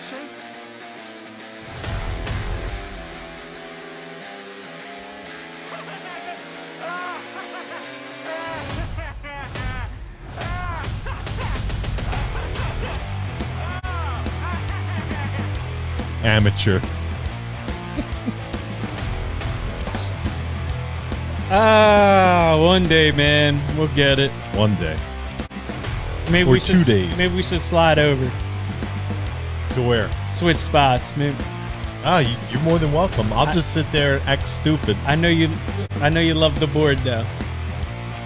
see? Amateur. One day, man, we'll get it. One day. Maybe Or we 2 days. Maybe we should slide over, To where? switch spots. Maybe. You're more than welcome. I'll just sit there and act stupid. I know you love the board though.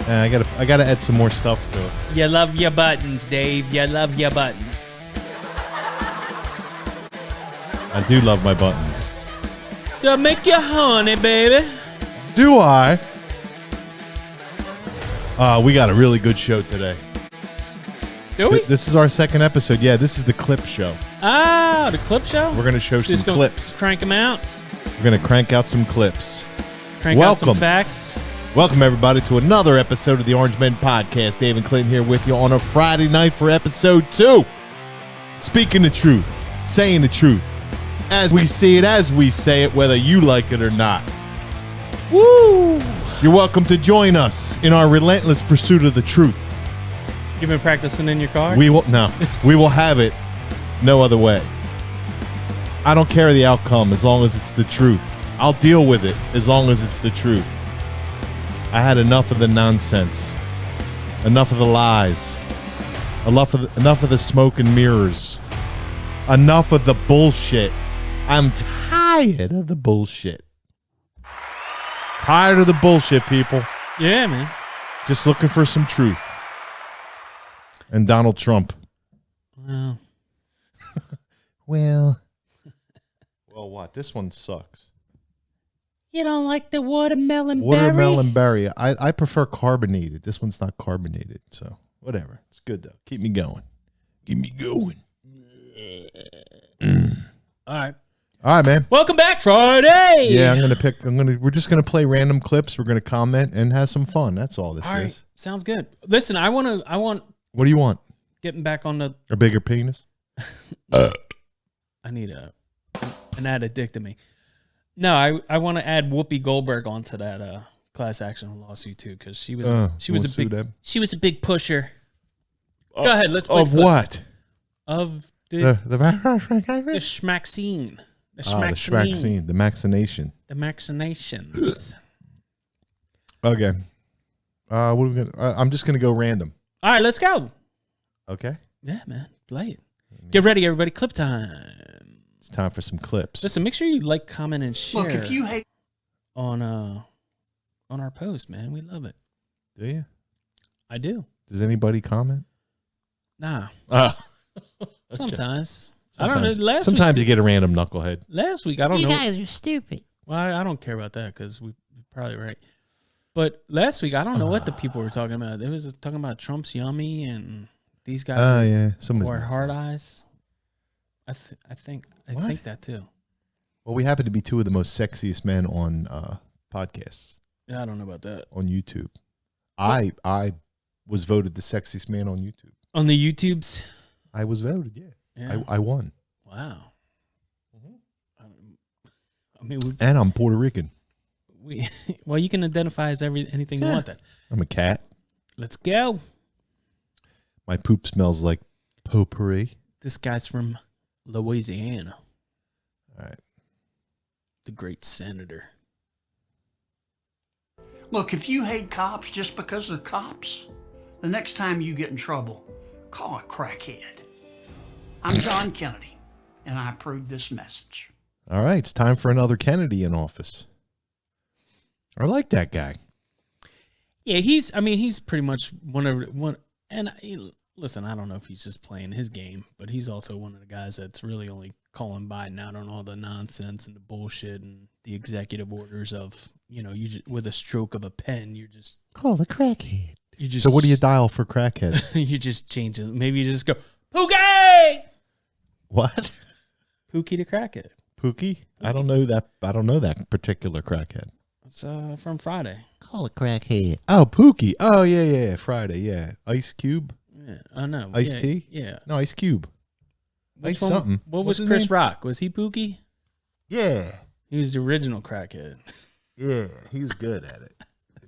I gotta add some more stuff to it. You love your buttons, Dave. You love your buttons. I do love my buttons. To make you honey, baby. Do I? We got a really good show today. Do we? This is our second episode. Yeah, this is the clip show. The clip show? We're going to show some Just gonna clips. Crank them out. We're going to crank out some clips. Crank out some facts. Welcome, everybody, to another episode of the Orange Men Podcast. Dave and Clint here with you on a Friday night for episode 2. Speaking the truth, saying the truth, as we see it, as we say it, whether you like it or not. Woo! You're welcome to join us in our relentless pursuit of the truth. You been practicing in your car? We will have it no other way. I don't care the outcome as long as it's the truth. I'll deal with it as long as it's the truth. I had enough of the nonsense, enough of the lies, enough of the smoke and mirrors, enough of the bullshit. I'm tired of the bullshit. Tired of the bullshit, people. Yeah, man. Just looking for some truth. And Donald Trump. Wow. Well, what? This one sucks. You don't like the watermelon berry? Watermelon berry. I prefer carbonated. This one's not carbonated, so whatever. It's good though. Keep me going. Keep me going. All right. All right, man. Welcome back, Friday. Yeah, we're just gonna play random clips. We're gonna comment and have some fun. That's all this All right. is. Sounds good. Listen, I want What do you want? getting back on the. A bigger penis? I need an addictomy. No, I want to add Whoopi Goldberg onto that class action lawsuit too, because she was a big pusher. Go ahead, let's play of what? Of The schmaxine. The schmaxine, the maxination. The maxinations. Okay. What are we gonna? I'm just gonna go random. All right, let's go. Okay. Yeah, man, play it. Get ready, everybody. Clip time. It's time for some clips. Listen, make sure you like, comment, and share. Look, if you hate on our post, man, we love it. Do you? I do. Does anybody comment? Nah. Okay. Sometimes. I don't know. Sometimes you get a random knucklehead. Last week, I don't know. You guys are stupid. Well, I don't care about that because we're probably right. But last week, I don't know what the people were talking about. They was talking about Trump's yummy and these guys. Oh, yeah. Or hard eyes. I think that too. Well, we happen to be two of the most sexiest men on podcasts. Yeah, I don't know about that. On YouTube. I was voted the sexiest man on YouTube. On the YouTubes? I was voted, yeah. I won. Wow. Mm-hmm. I mean, and I'm Puerto Rican. Well, you can identify as anything you want then. I'm a cat. Let's go. My poop smells like potpourri. This guy's from Louisiana. All right. The great senator. Look, if you hate cops just because they're cops, the next time you get in trouble, call a crackhead. I'm John Kennedy, and I approve this message. All right, it's time for another Kennedy in office. I like that guy. Yeah, he's pretty much one. And listen, I don't know if he's just playing his game, but he's also one of the guys that's really only calling Biden out on all the nonsense and the bullshit and the executive orders of, you just, with a stroke of a pen, you just call the crackhead. So what do you dial for crackhead? You just change it. Maybe you just go, Pookie! What? Pookie the crackhead. Pookie? I don't know that particular crackhead. It's from Friday. Call it crackhead. Oh, Pookie. Oh, yeah. Friday, yeah. Ice Cube? Yeah. Oh, no. Ice Tea? Yeah. No, Ice Cube. Nice something. What What's was his Chris name? Rock? Was he Pookie? Yeah. He was the original crackhead. Yeah, he was good at it.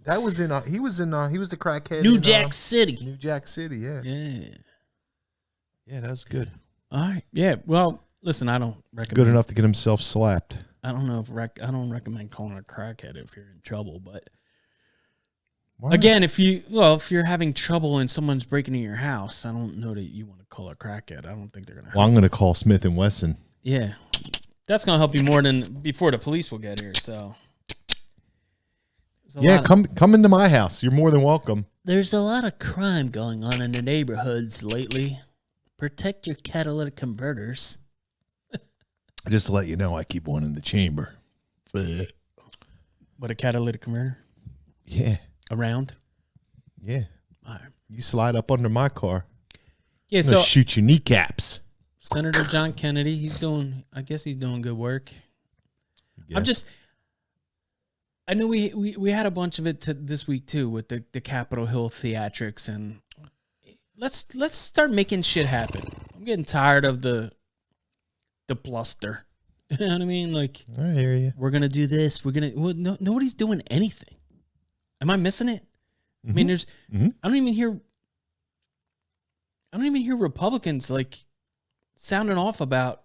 That was in. He was the crackhead. New in, Jack City. New Jack City. Yeah. Yeah. Yeah, that was good. All right. Yeah. Well, listen, I don't recommend. Good enough to get himself slapped. I don't know if I don't recommend calling a crackhead if you're in trouble, but Why? again, if you're having trouble and someone's breaking into your house, I don't know that you want to call a crackhead. I don't think they're gonna. Well, I'm going to call Smith and Wesson. Yeah, that's gonna help you more than before the police will get here. So. Yeah, come into my house. You're more than welcome. There's a lot of crime going on in the neighborhoods lately. Protect your catalytic converters. Just to let you know, I keep one in the chamber. What, a catalytic converter? Yeah. Around? Yeah. All right. You slide up under my car. Yeah, I'm so gonna shoot your kneecaps. Senator John Kennedy, I guess he's doing good work. Yeah. I know we had a bunch of it this week too with the Capitol Hill theatrics, and let's start making shit happen. I'm getting tired of the bluster. You know what I mean? Like, I hear you. we're gonna do this. Nobody's doing anything. Am I missing it? I mean, there's. Mm-hmm. I don't even hear Republicans like sounding off about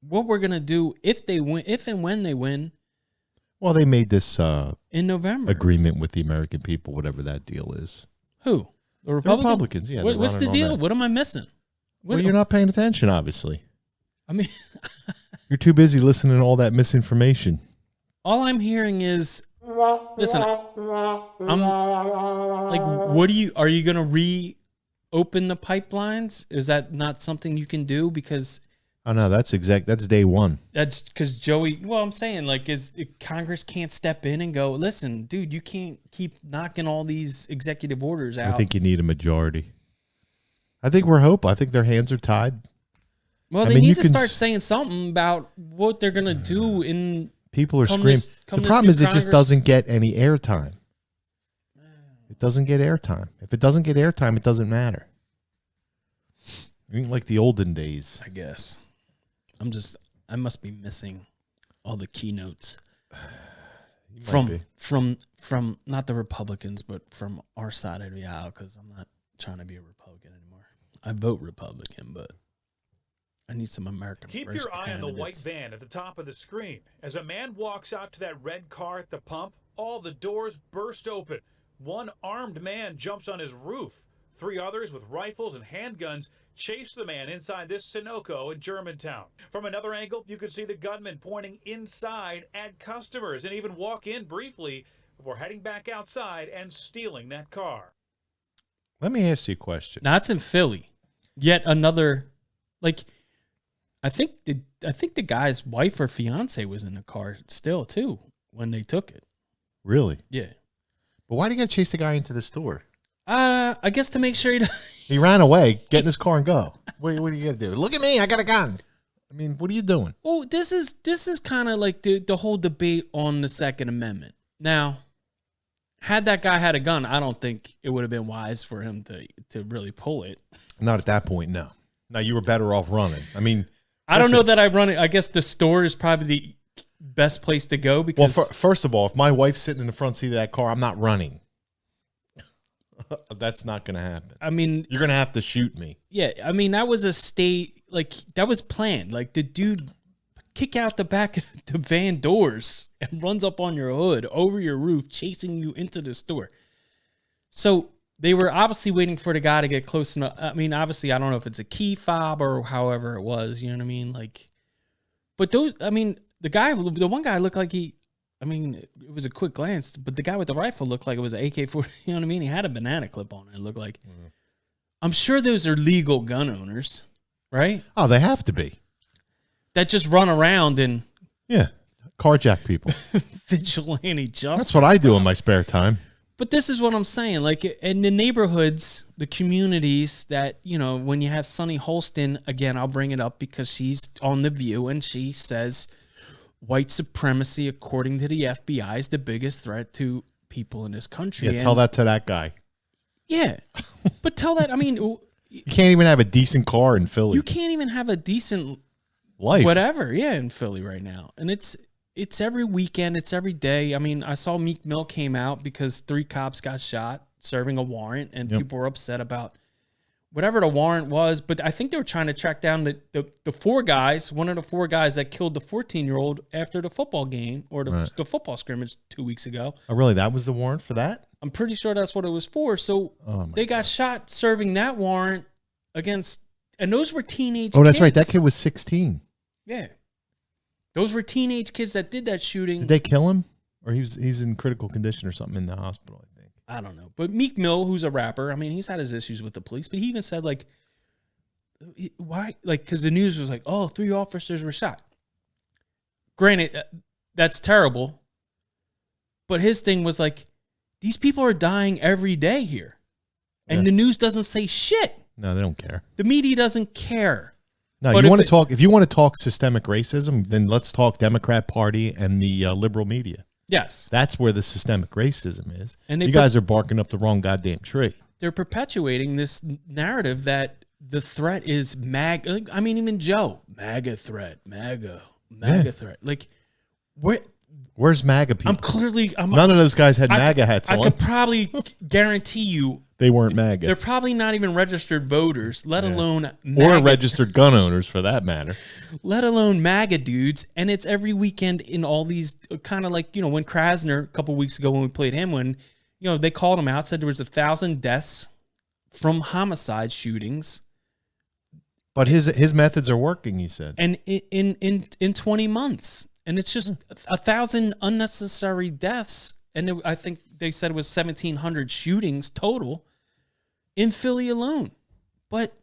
what we're gonna do if they win, if and when they win. Well, they made this In November. agreement with the American people, whatever that deal is. Who? The The Republicans? Republicans, yeah. they're What's the running on deal? that. What am I missing? Well, you're not paying attention, obviously. I mean, You're too busy listening to all that misinformation. all I'm hearing is, listen, I'm like, are you going to reopen the pipelines? Is that not something you can do? Because Oh, no, that's day one. that's because I'm saying, like, Congress can't step in and go, listen, dude, you can't keep knocking all these executive orders out. I think you need a majority. I think I think their hands are tied. Well, I they mean, need you to can start saying something about what they're going to do in. People are Come screaming. this- come The this problem new is it just Congress- doesn't get any airtime. It doesn't get airtime. If it doesn't get airtime, it doesn't matter. I mean, like the olden days. I guess. I must be missing all the keynotes You might be. from not the Republicans, but from our side of the aisle, because I'm not trying to be a Republican anymore. I vote Republican, but I need some American. Keep first your eye on the white candidates. van at the top of the screen. As a man walks out to that red car at the pump, all the doors burst open. One armed man jumps on his roof. 3 others with rifles and handguns chase the man inside this Sunoco in Germantown. From another angle, you could see the gunman pointing inside at customers and even walk in briefly before heading back outside and stealing that car. Let me ask you a question. Now it's in Philly. Yet another, like, I think the guy's wife or fiance was in the car still too when they took it. Really? Yeah. But why do you got to chase the guy into the store? I guess to make sure He ran away, get in his car and go. What are you going to do? Look at me, I got a gun. I mean, what are you doing? Well, this is kind of like the whole debate on the Second Amendment. Now, had that guy had a gun, I don't think it would have been wise for him to really pull it. Not at that point, no. No, you were better off running. I mean, I don't know that I run it. I guess the store is probably the best place to go because first of all, if my wife's sitting in the front seat of that car, I'm not running. That's not going to happen. I mean, You're going to have to shoot me. yeah, I mean that was a that was planned. Like the dude kick out the back of the van doors and runs up on your hood over your roof, chasing you into the store. So they were obviously waiting for the guy to get close enough. I mean, obviously, I don't know if it's a key fob or however it was. You know what I mean? Like, but the one guy looked like it was a quick glance, but the guy with the rifle looked like it was an AK-40. You know what I mean? He had a banana clip on it. It looked like. Mm-hmm. I'm sure those are legal gun owners, right? Oh, they have to be. That just run around and Yeah. Carjack people. vigilante justice. That's what I do in my spare time. But this is what I'm saying. Like in the neighborhoods, the communities that, you know, when you have Sunny Holston, again, I'll bring it up because she's on The View and she says white supremacy, according to the FBI, is the biggest threat to people in this country. Yeah, tell that to that guy. Yeah. But tell that, I mean, You can't even have a decent car in Philly. You can't even have a decent life. whatever, in Philly right now. And it's every weekend, it's every day. I mean, I saw Meek Mill came out because 3 cops got shot serving a warrant, and people were upset about whatever the warrant was. But I think they were trying to track down the 4 guys, one of the 4 guys that killed the 14-year-old after the football game or the football scrimmage 2 weeks ago. Oh, really? That was the warrant for that? I'm pretty sure that's what it was for. So they got shot serving that warrant against, and those were teenage kids. Oh, that's right. That kid was 16. Yeah. Those were teenage kids that did that shooting. Did they kill him? Or he's in critical condition or something in the hospital, I think. I don't know. But Meek Mill, who's a rapper, I mean, he's had his issues with the police, but he even said, like, why? Like, because the news was like, oh, 3 officers were shot. Granted, that's terrible. But his thing was like, these people are dying every day here. And the news doesn't say shit. No, they don't care. The media doesn't care. No, but you want to talk, if you want to talk systemic racism, then let's talk Democrat Party and the liberal media. Yes. That's where the systemic racism is. And you guys are barking up the wrong goddamn tree. They're perpetuating this narrative that the threat is MAGA. I mean, even Joe, MAGA threat, MAGA threat. Like, where's MAGA people? None of those guys had MAGA hats on. I could probably guarantee you they weren't MAGA. They're probably not even registered voters, let alone MAGA. Or registered gun owners, for that matter. Let alone MAGA dudes. And it's every weekend in all these kind of like, when Krasner, a couple weeks ago when we played him, when, they called him out, said there was 1,000 deaths from homicide shootings. But his methods are working, he said. And in 20 months. And it's just 1,000 unnecessary deaths. And I think they said it was 1,700 shootings total in Philly alone. But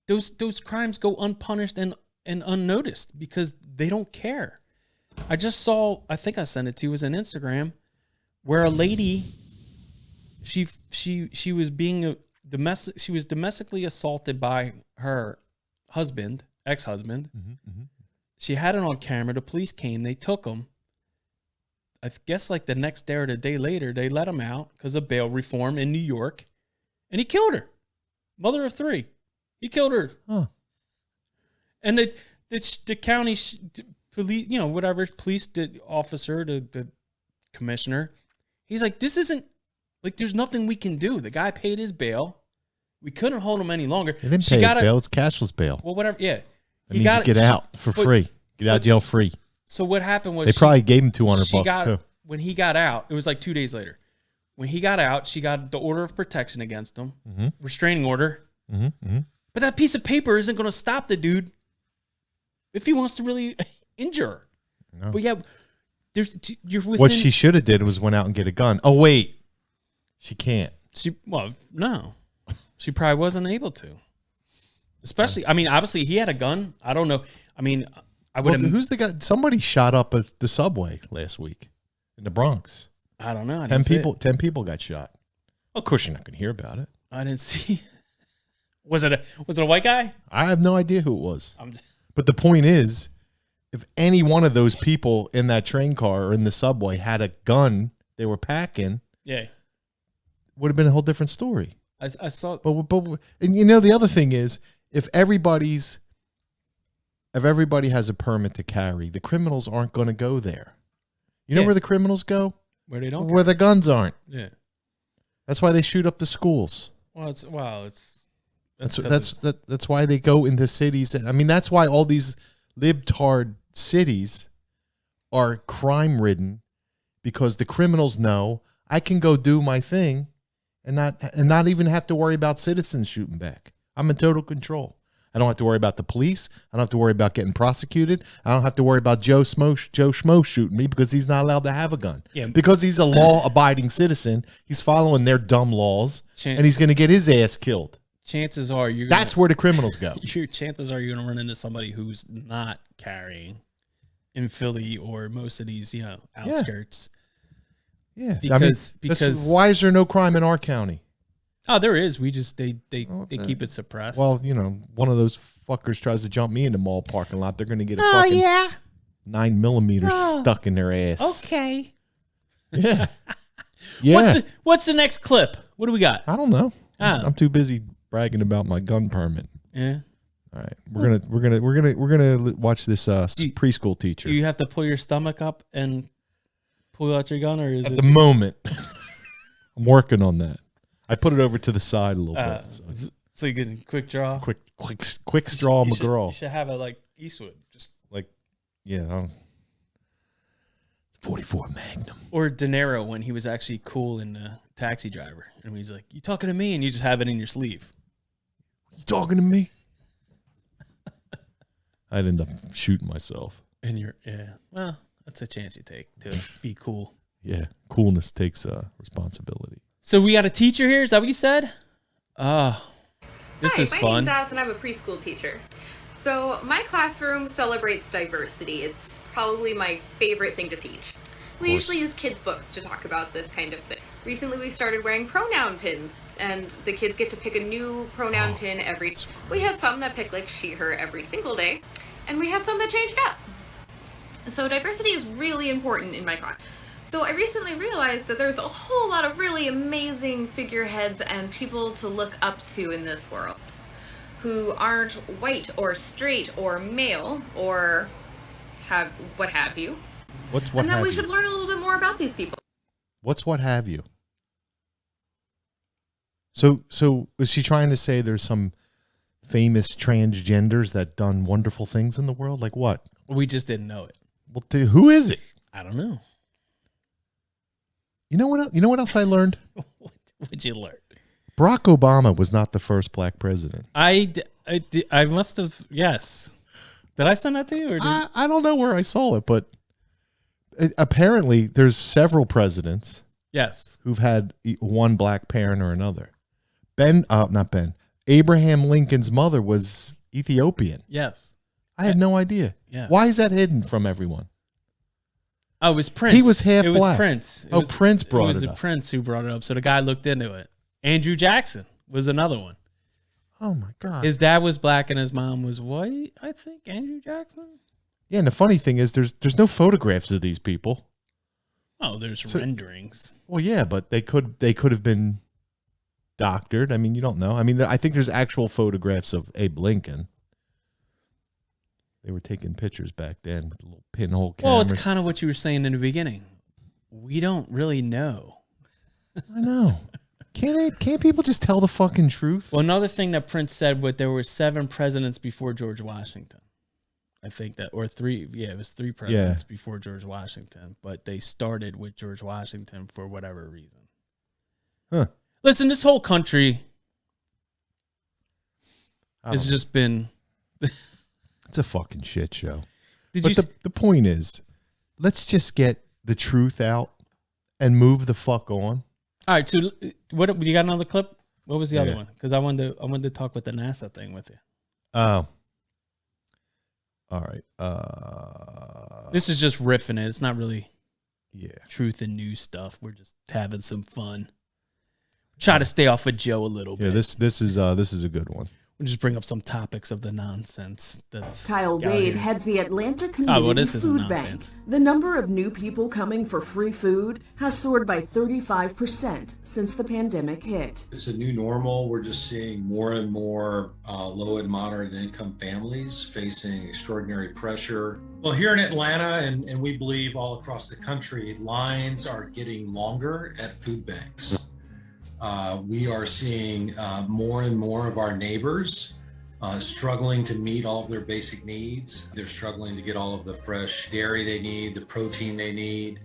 those crimes go unpunished and unnoticed because they don't care. I just saw, I think I sent it to you, it was an Instagram, where a lady, she was being she was domestically assaulted by her husband, ex-husband. She had it on camera. The police came. They took him. I guess like the next day or the day later, they let him out because of bail reform in New York. And he killed her. Mother of 3. He killed her. Huh. And the county police, whatever, police officer, the commissioner, he's like, this isn't, like, there's nothing we can do. The guy paid his bail. We couldn't hold him any longer. They didn't pay his bail. It's cashless bail. Well, whatever, yeah. That means you get out for free. Get out of jail free. So what happened was they probably gave him $200 too. When he got out, it was like 2 days later. When he got out, she got the order of protection against him, restraining order. But that piece of paper isn't going to stop the dude if he wants to really injure her. No. But yeah, you're within. What she should have did was went out and get a gun. Oh wait, she can't. No, she probably wasn't able to. Especially, I mean, obviously he had a gun. I don't know. I mean, I would. Who's the guy? Somebody shot up the subway last week in the Bronx. I don't know. 10 people got shot. Of course, you're not going to hear about it. I didn't see. Was it a white guy? I have no idea who it was. But the point is, if any one of those people in that train car or in the subway had a gun they were packing, would have been a whole different story. I saw. But and the other thing is, if everybody has a permit to carry, the criminals aren't going to go there. You know where the criminals go? Where they don't. Where the guns aren't. Yeah. That's why they shoot up the schools. That's why they go into cities. I mean, that's why all these libtard cities are crime ridden, because the criminals know I can go do my thing and not even have to worry about citizens shooting back. I'm in total control. I don't have to worry about the police. I don't have to worry about getting prosecuted. I don't have to worry about Joe Schmo shooting me because he's not allowed to have a gun. Yeah. Because he's a law-abiding citizen, he's following their dumb laws, and he's going to get his ass killed. Chances are that's where the criminals go. Chances are you're going to run into somebody who's not carrying in Philly or most of these, outskirts. Yeah. Because why is there no crime in our county? Oh, there is. We just they keep it suppressed. Well, one of those fuckers tries to jump me in the mall parking lot, they're going to get a fucking 9mm stuck in their ass. Okay. Yeah. Yeah. What's the next clip? What do we got? I don't know. I'm too busy bragging about my gun permit. Yeah. All right, we're gonna watch this preschool teacher. Do you have to pull your stomach up and pull out your gun, or is At it the moment, I'm working on that. I put it over to the side a little bit. so you can quick draw? Quick straw McGraw. You should have it like Eastwood, just Like, yeah, 44 Magnum. or De Niro when he was actually cool in Taxi Driver, and he's like, "You talking to me?" and you just have it in your sleeve. You talking to me? I'd end up shooting myself. And well, that's a chance you take to be cool. Yeah, coolness takes responsibility. So we got a teacher here. Is that what you said? This Hi, is my fun. name's Az, and I'm a preschool teacher. So my classroom celebrates diversity. It's probably my favorite thing to teach. We usually use kids' books to talk about this kind of thing. Recently, we started wearing pronoun pins, and the kids get to pick a new pronoun pin every. We have some that pick like she, her every single day, and we have some that change it up. So diversity is really important in my class. So I recently realized that there's a whole lot of really amazing figureheads and people to look up to in this world who aren't white or straight or male or what have you. What's what and that have we you? should learn a little bit more about these people. What's what have you? So is she trying to say there's some famous transgenders that done wonderful things in the world? Like what? We just didn't know it. Well, who is it? I don't know. You know what? You know what else I learned? What'd you learn? Barack Obama was not the first black president. I must have. Yes. Did I send that to you? Or I don't know where I saw it, but apparently there's several presidents yes. who've had one black parent or another. Not Ben. Abraham Lincoln's mother was Ethiopian. Yes. I had no idea. Yeah. Why is that hidden from everyone? Oh, it was Prince. He was half It black. was Prince. Prince brought it up. It was up. Prince who brought it up. So the guy looked into it. Andrew Jackson was another one. Oh my God. His dad was black and his mom was white. I think Andrew Jackson. Yeah, and the funny thing is, there's no photographs of these people. Oh, there's renderings. Well, yeah, but they could have been doctored. I mean, you don't know. I mean, I think there's actual photographs of Abe Lincoln. They were taking pictures back then with the little pinhole cameras. Well, it's kind of what you were saying in the beginning. We don't really know. I know. Can't people just tell the fucking truth? Well, another thing that Prince said was there were 7 presidents before George Washington. I think that, or 3. Yeah, it was 3 presidents before George Washington, but they started with George Washington for whatever reason. Huh. Listen, this whole country has just been. It's a fucking shit show. But the point is, let's just get the truth out and move the fuck on. All right, so what you got another clip? What was the other Yeah. one? Because I wanted to talk with the NASA thing with you. Oh. All right. This is just riffing it. It's not really truth and news stuff. We're just having some fun. Try to stay off of Joe a little bit. Yeah, this is a good one. We'll just bring up some topics of the nonsense that's Kyle out Wade here. heads the Atlanta Community this isn't Food Bank. nonsense. The number of new people coming for free food has soared by 35% since the pandemic hit. It's a new normal. We're just seeing more and more low and moderate income families facing extraordinary pressure. Well, here in Atlanta, and we believe all across the country, lines are getting longer at food banks. We are seeing more and more of our neighbors struggling to meet all of their basic needs. They're struggling to get all of the fresh dairy they need, the protein they need.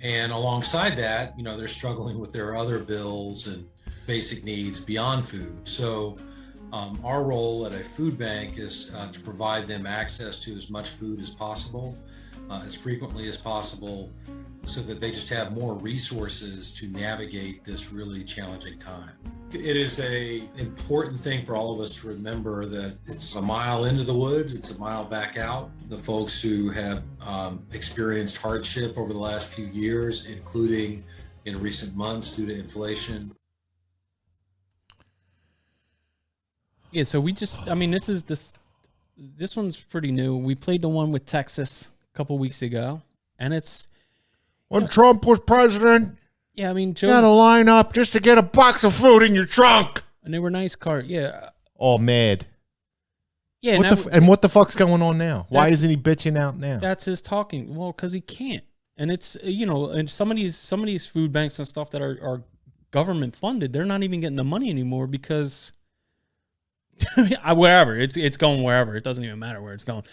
And alongside that, they're struggling with their other bills and basic needs beyond food. So our role at a food bank is to provide them access to as much food as possible, as frequently as possible, so that they just have more resources to navigate this really challenging time. It is an important thing for all of us to remember that it's a mile into the woods, it's a mile back out. The folks who have experienced hardship over the last few years, including in recent months due to inflation. Yeah, so this one's pretty new. We played the one with Texas a couple weeks ago, and it's When Trump was president, Joe you got to line up just to get a box of food in your trunk. And they were nice cars. Yeah. All mad. Yeah. What the fuck's going on now? Why That's- isn't he bitching out now? That's his talking. Well, because he can't. And it's, and some of these food banks and stuff that are government funded, they're not even getting the money anymore because wherever it's going wherever. It doesn't even matter where it's going.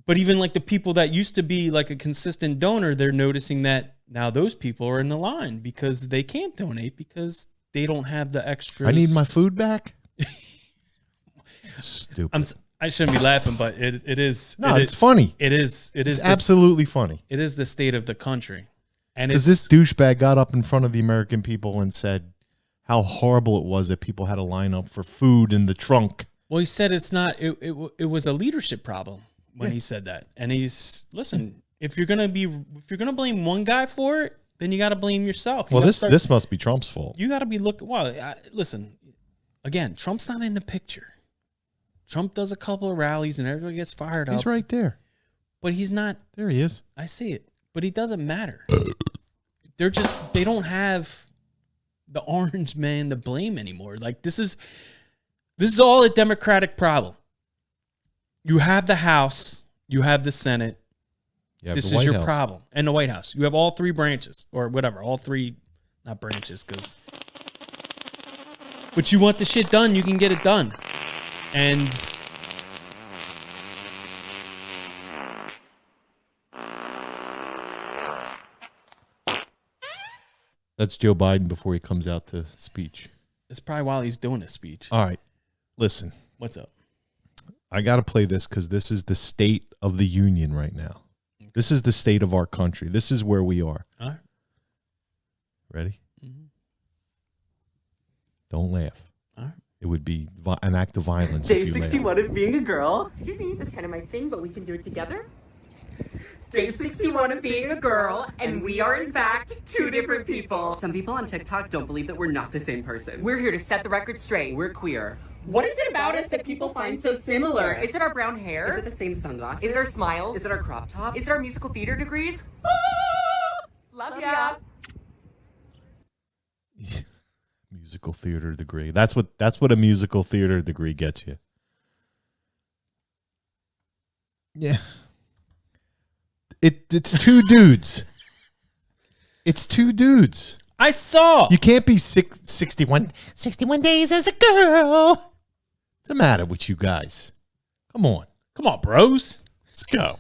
But even like the people that used to be like a consistent donor, they're noticing that now those people are in the line because they can't donate because they don't have the extras. I need my food back. Stupid. I shouldn't be laughing, but it is. No, it's funny. It is. It's absolutely funny. It is the state of the country, and because this douchebag got up in front of the American people and said how horrible it was that people had to line up for food in the trunk. Well, he said it's not. It was a leadership problem when he said that, and listen. If you're gonna blame one guy for it, then you got to blame yourself. Well, this must be Trump's fault. You got to be looking. Well, listen. Again, Trump's not in the picture. Trump does a couple of rallies and everybody gets fired up. He's right there. But he's not. There he is. I see it. But he doesn't matter. They don't have the orange man to blame anymore. Like this is all a Democratic problem. You have the House, you have the Senate. This is your problem. And the White House. You have all three branches or whatever. All three, not branches, but you want the shit done, you can get it done. And that's Joe Biden before he comes out to speech. it's probably while he's doing a speech. All right. Listen. What's up? I got to play this because this is the state of the union right now. Okay. This is the state of our country. This is where we are. All right. Ready? Mm-hmm. Don't laugh. All right. It would be an act of violence. Day 61 of being a girl. Excuse me, that's kind of my thing, but we can do it together. Day 61 of being a girl, and we are in fact two different people. Some people on TikTok don't believe that we're not the same person. We're here to set the record straight. We're queer. What is it about us that people find so similar? Is it our brown hair? Is it the same sunglasses? Is it our smiles? Is it our crop tops? Is it our musical theater degrees? Love ya! Musical theater degree. That's what a musical theater degree gets you. Yeah. It's two dudes. It's two dudes. I saw. You can't be 61 days as a girl. What's the matter with you guys? Come on, bros. Let's go.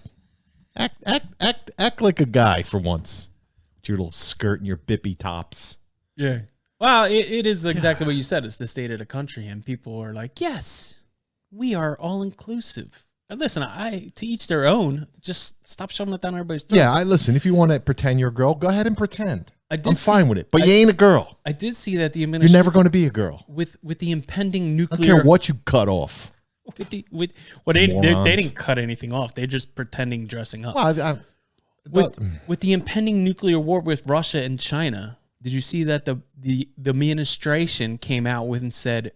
Act like a guy for once. With your little skirt and your bippy tops. Yeah. Well, it is exactly what you said. It's the state of the country, and people are like, "Yes, we are all inclusive." And listen, to each their own. Just stop shoving it down everybody's throats. Yeah, listen. If you want to pretend you're a girl, go ahead and pretend. I'm fine with it, but you ain't a girl. I did see that the administration. You're never going to be a girl. With the impending nuclear. I don't care what you cut off. They didn't cut anything off. They're just pretending dressing up. Well, with the impending nuclear war with Russia and China, did you see that the administration came out with and said,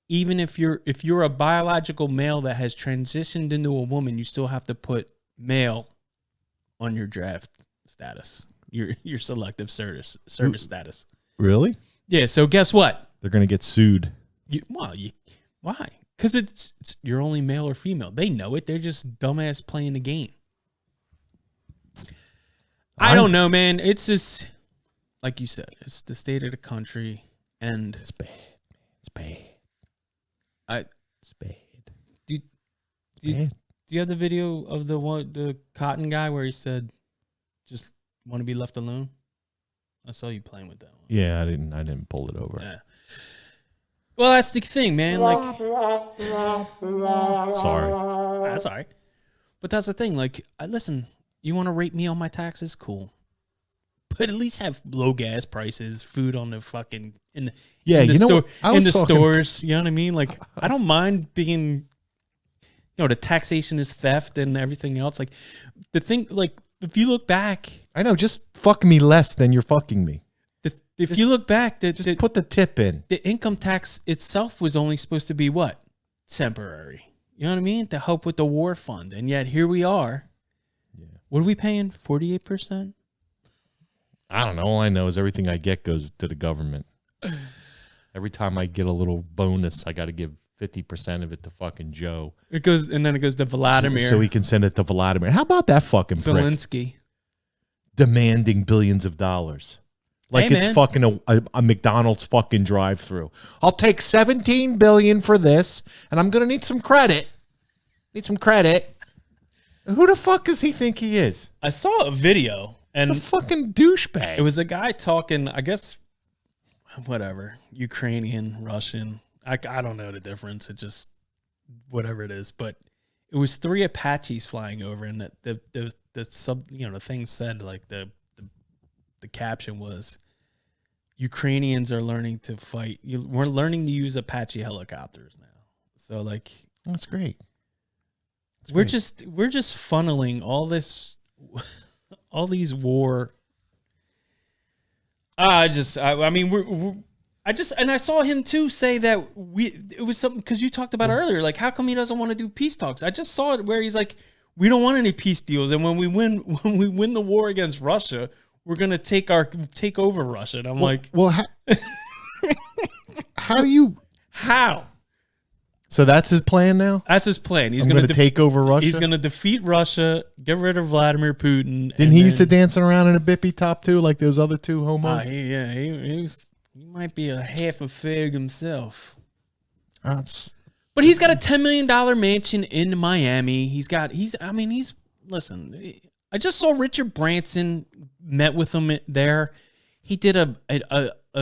even if you're a biological male that has transitioned into a woman, you still have to put male on your draft status, your selective service status. Really? Yeah. So guess what? They're going to get sued. Why? Because it's you're only male or female. They know it. They're just dumbass playing the game. I don't know, man. It's just like you said. It's the state of the country, and it's bad. It's bad. It's bad. Do you have the video of the cotton guy where he said, "Just want to be left alone"? I saw you playing with that one. Yeah, I didn't pull it over. Yeah. Well, that's the thing, man. Like, sorry. That's all right. But that's the thing. Like, listen, you want to rate me on my taxes? Cool. But at least have low gas prices, food on the fucking in the stores. You know what I mean? Like, I don't mind being, the taxation is theft and everything else. Like, the thing, like, if you look back, I know, just fuck me less than you're fucking me. If you look back, just put the tip in. The income tax itself was only supposed to be what? Temporary. You know what I mean? To help with the war fund. And yet here we are. Yeah. What are we paying? 48%? I don't know. All I know is everything I get goes to the government. Every time I get a little bonus, I got to give 50% of it to fucking Joe. It goes to Vladimir. So he can send it to Vladimir. How about that fucking prick? Zelensky. Demanding billions of dollars. Like Hey, it's man. fucking a McDonald's fucking drive-through. I'll take $17 billion for this, and I'm going to need some credit. Who the fuck does he think he is? I saw a video, and It's a fucking douchebag. it was a guy talking, I guess, whatever, Ukrainian, Russian. I don't know the difference. It just, whatever it is. But it was 3 Apaches flying over, and the sub, the thing said, like, the caption was, Ukrainians are learning to fight. We're learning to use Apache helicopters now. So, like, That's great. we're just funneling all these war. I saw him too say that it was something, because you talked about earlier, like, how come he doesn't want to do peace talks? I just saw it where he's like, we don't want any peace deals, and when we win the war against Russia, we're gonna take over Russia. And I'm like, how do you? How? So that's his plan now. That's his plan. He's I'm going to take over Russia. He's going to defeat Russia, get rid of Vladimir Putin. Didn't he used to dancing around in a bippy top too, like those other 2 homos? He might be a half a fig himself. That's But he's got a $10 million mansion in Miami. Listen, I just saw Richard Branson met with him there. He did a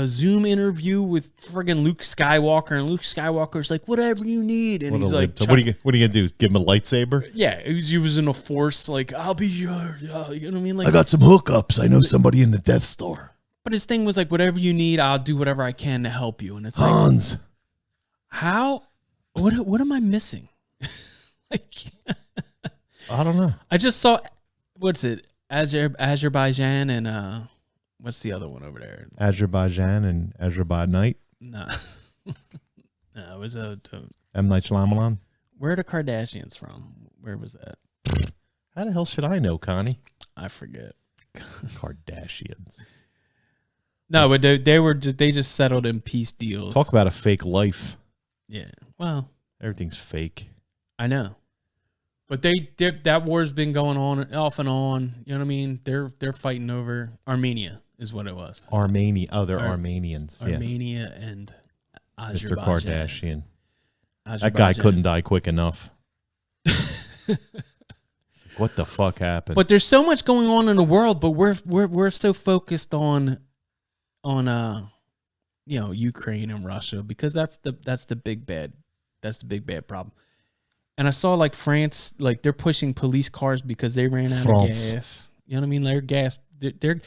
Zoom interview with friggin' Luke Skywalker, and Luke Skywalker's like, whatever you need. And he's like, what are you gonna do? Give him a lightsaber? yeah, he was using the Force, like, I'll be your, you know what I mean? Like, I got some hookups. I know somebody in the Death Star. but his thing was like, whatever you need, I'll do whatever I can to help you. And it's Hans. like, how? What am I missing? Like, I don't know. I just saw, what's it? Azerbaijan and what's the other one over there? Azerbaijan and Azerbaijan. No, no, it was a. M. Night Shyamalan. Where are the Kardashians from? Where was that? How the hell should I know, Connie? I forget. Kardashians. No, but they just settled in peace deals. Talk about a fake life. Yeah. Well, Everything's fake. I know. But that war's been going on off and on. You know what I mean? They're fighting over Armenia is what it was. Armenia. Oh, they're Armenians. Armenia and Mr. Azerbaijan. Kardashian. That guy couldn't die quick enough. What the fuck happened? But there's so much going on in the world, but we're so focused on Ukraine and Russia, because that's the big bad problem. And I saw, like, France, like, they're pushing police cars because they ran out of gas. You know what I mean? Their gas. They're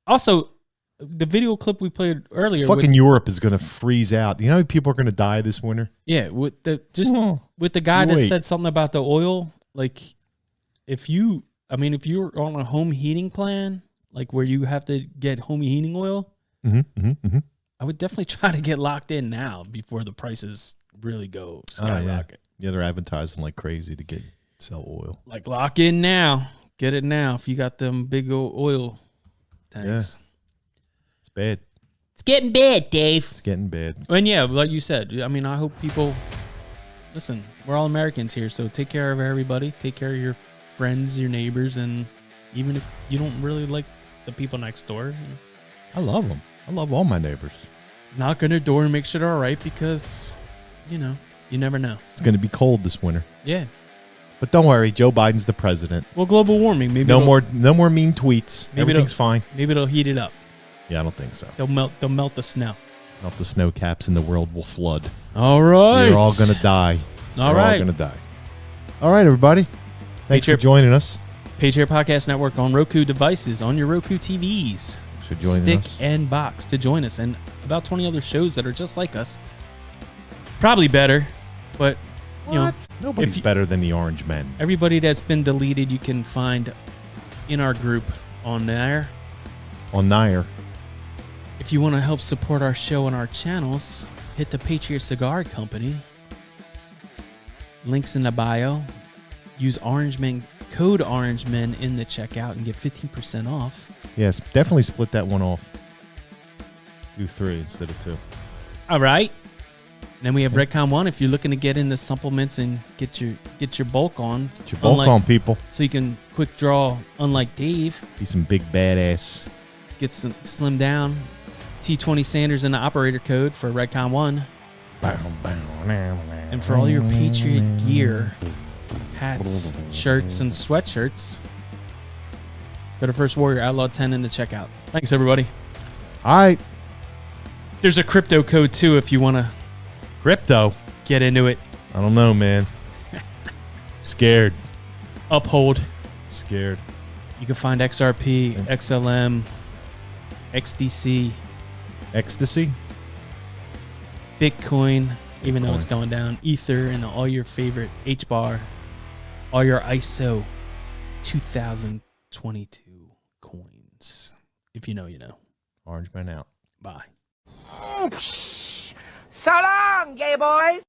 also, the video clip we played earlier. Fucking Europe is going to freeze out. You know how many people are going to die this winter? Yeah, with the guy that said something about the oil. Like, if you're on a home heating plan, like where you have to get home heating oil, I would definitely try to get locked in now before the prices really go skyrocket. Yeah, they're advertising like crazy to sell oil. Like, lock in now. Get it now if you got them big old oil tanks. Yeah. It's bad. It's getting bad, Dave. It's getting bad. And yeah, like you said, I mean, I hope people listen. We're all Americans here, so take care of everybody. Take care of your friends, your neighbors, and even if you don't really like the people next door, I love them. I love all my neighbors. Knock on their door and make sure they're all right, because you never know. It's going to be cold this winter. Yeah. But don't worry, Joe Biden's the president. Well, global warming, maybe no more mean tweets. Everything's fine. Maybe it'll heat it up. Yeah, I don't think so. They'll melt the snow. Melt the snow caps and the world will flood. All right. We're all going to die. All right. We're all going to die. All right, everybody. Thanks for joining us. Patriot Podcast Network on Roku devices, on your Roku TVs. For joining Stick us. and box to join us, and about 20 other shows that are just like us. Probably better, but Nobody's better than the Orange Men. Everybody that's been deleted, you can find in our group on there. On Nair. If you want to help support our show and our channels, hit the Patriot Cigar Company. Links in the bio. Use code OrangeMen in the checkout and get 15% off. Yes, definitely split that one off. Do 3 instead of 2. All right. And then we have Redcon 1 if you're looking to get into supplements and get your bulk on. Get your bulk on, people. So you can quick draw, unlike Dave. Be some big badass. Get some slim down. T20 Sanders in the operator code for Redcon 1. And for all your Patriot gear, hats, shirts, and sweatshirts, go to First Warrior Outlaw 10 in the checkout. Thanks, everybody. All right. There's a crypto code, too, if you want to Crypto. get into it. I don't know, man. Scared. Uphold. Scared. You can find XRP, XLM, XDC, Ecstasy. Bitcoin, even though it's going down, Ether, and all your favorite HBAR, all your ISO 2022 coins. If you know, you know. Orange Man out. Bye. So long, gay boys.